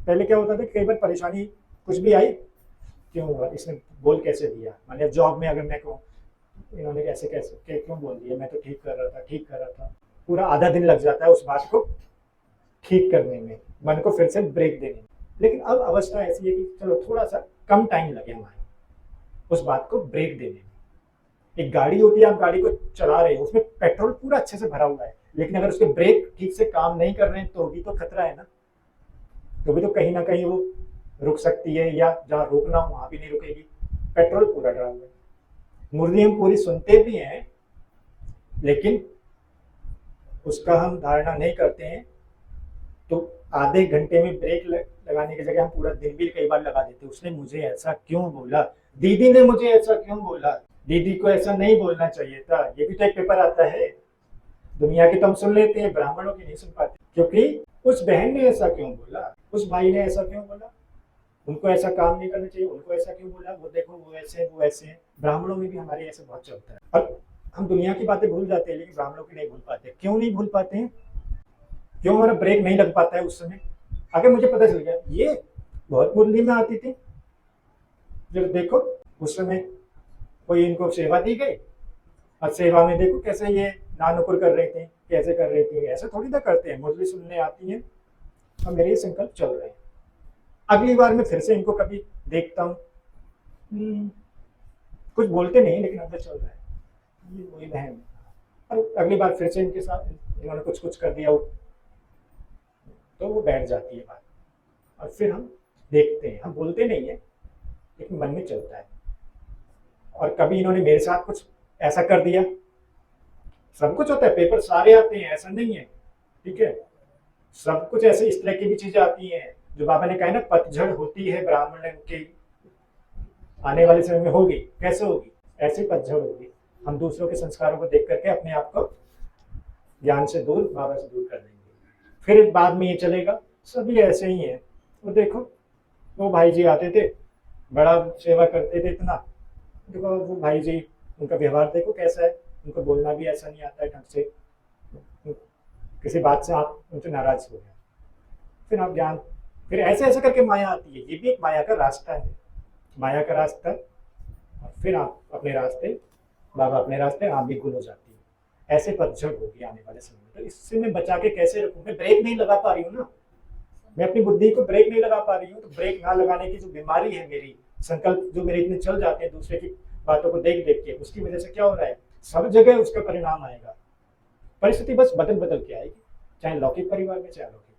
पहले क्या होता था कि कई बार परेशानी कुछ भी आई, क्यों हुआ, इसने बोल कैसे दिया, माने जॉब में अगर मैं कहूँ इन्होंने कैसे कैसे क्यों बोल दिया, मैं तो ठीक कर रहा था, पूरा आधा दिन लग जाता है उस बात को ठीक करने में, मन को फिर से ब्रेक देने में। लेकिन अब अवस्था ऐसी है कि चलो थोड़ा सा कम टाइम लगे हमारे उस बात को ब्रेक देने में। एक गाड़ी होती है, आप गाड़ी को चला रहे हो, उसमें पेट्रोल पूरा अच्छे से भरा हुआ है, लेकिन अगर उसके ब्रेक ठीक से काम नहीं कर रहे हैं तो भी तो खतरा है ना, तो भी तो कहीं ना कहीं वो रुक सकती है, या जहाँ रोकना हो वहां भी नहीं रुकेगी, पेट्रोल पूरा डरा हुआ है। मुरली हम पूरी सुनते भी हैं, लेकिन उसका हम धारणा नहीं करते हैं, तो आधे घंटे में ब्रेक लगाने की जगह हम पूरा दिन भी कई बार लगा देते। उसने मुझे ऐसा क्यों बोला, दीदी ने मुझे ऐसा क्यों बोला, दीदी को ऐसा नहीं बोलना चाहिए था, ये भी तो एक पेपर आता है। दुनिया की तो हम सुन लेते हैं, ब्राह्मणों की नहीं सुन पाते, क्योंकि उस बहन ने ऐसा क्यों बोला, उस भाई ने ऐसा क्यों बोला, उनको ऐसा काम नहीं करना चाहिए, उनको ऐसा क्यों बोला, वो देखो वो ऐसे वो ऐसे। ब्राह्मणों में भी हमारे ऐसे बहुत चलता है, और हम दुनिया की बातें भूल जाते हैं, लेकिन ब्राह्मणों की नहीं भूल पाते। क्यों नहीं भूल पाते हैं, क्यों हमारा ब्रेक नहीं लग पाता है उस समय। आगे मुझे पता चल गया ये बहुत मुरली में आती थी, जब देखो उस समय कोई इनको सेवा दी गई, और सेवा में देखो कैसे ये नानुकुर कर रहे थे, कैसे कर रहे थे, ऐसे थोड़ी ना करते हैं, मुरली सुनने आती है और मेरे ये संकल्प चल रहे हैं। अगली बार मैं फिर से इनको कभी देखता हूँ, कुछ बोलते नहीं लेकिन अंदर चल रहा है ये वही बहन, और अगली बार फिर से इनके साथ इन्होंने कुछ कुछ कर दिया, तो वो बैठ जाती है बात, और फिर हम देखते हैं, हम बोलते नहीं है लेकिन मन में चलता है। और कभी इन्होंने मेरे साथ कुछ ऐसा कर दिया, सब कुछ होता है, पेपर सारे आते हैं, ऐसा नहीं है, ठीक है, सब कुछ ऐसे इस तरह की भी चीजें आती हैं जो बाबा ने कहा है ना, पतझड़ होती है ब्राह्मण की, आने वाले समय में होगी, कैसे होगी, ऐसी पतझड़ होगी। हम दूसरों के संस्कारों को देख करके अपने आप को ज्ञान से दूर, बाबा से दूर कर देंगे, फिर बाद में ये चलेगा सभी ऐसे ही है। वो देखो वो भाई जी आते थे, बड़ा सेवा करते थे इतना, देखो वो भाई जी उनका व्यवहार देखो कैसा है, उनको बोलना भी ऐसा नहीं आता है ढंग से, किसी बात से आप उनसे नाराज हो गए, फिर आप ज्ञान, फिर ऐसे ऐसे करके माया आती है। ये भी एक माया का रास्ता है, माया का रास्ता, और फिर आप अपने रास्ते, बाबा अपने रास्ते, आप भी गुल हो जाती है। ऐसे पतझड़ होगी आने वाले समय में, तो इससे मैं बचा के कैसे रखूँ, मैं ब्रेक नहीं लगा पा रही हूँ ना, मैं अपनी बुद्धि को ब्रेक नहीं लगा पा रही हूँ, तो ब्रेक ना लगाने की जो बीमारी है मेरी, संकल्प जो मेरे इतने चल जाते हैं दूसरे की बातों को देख देख के, उसकी वजह से क्या हो रहा है, सब जगह उसका परिणाम आएगा। परिस्थिति बस बदल बदल के आएगी, चाहे लौकिक परिवार में चाहे अलौकिक।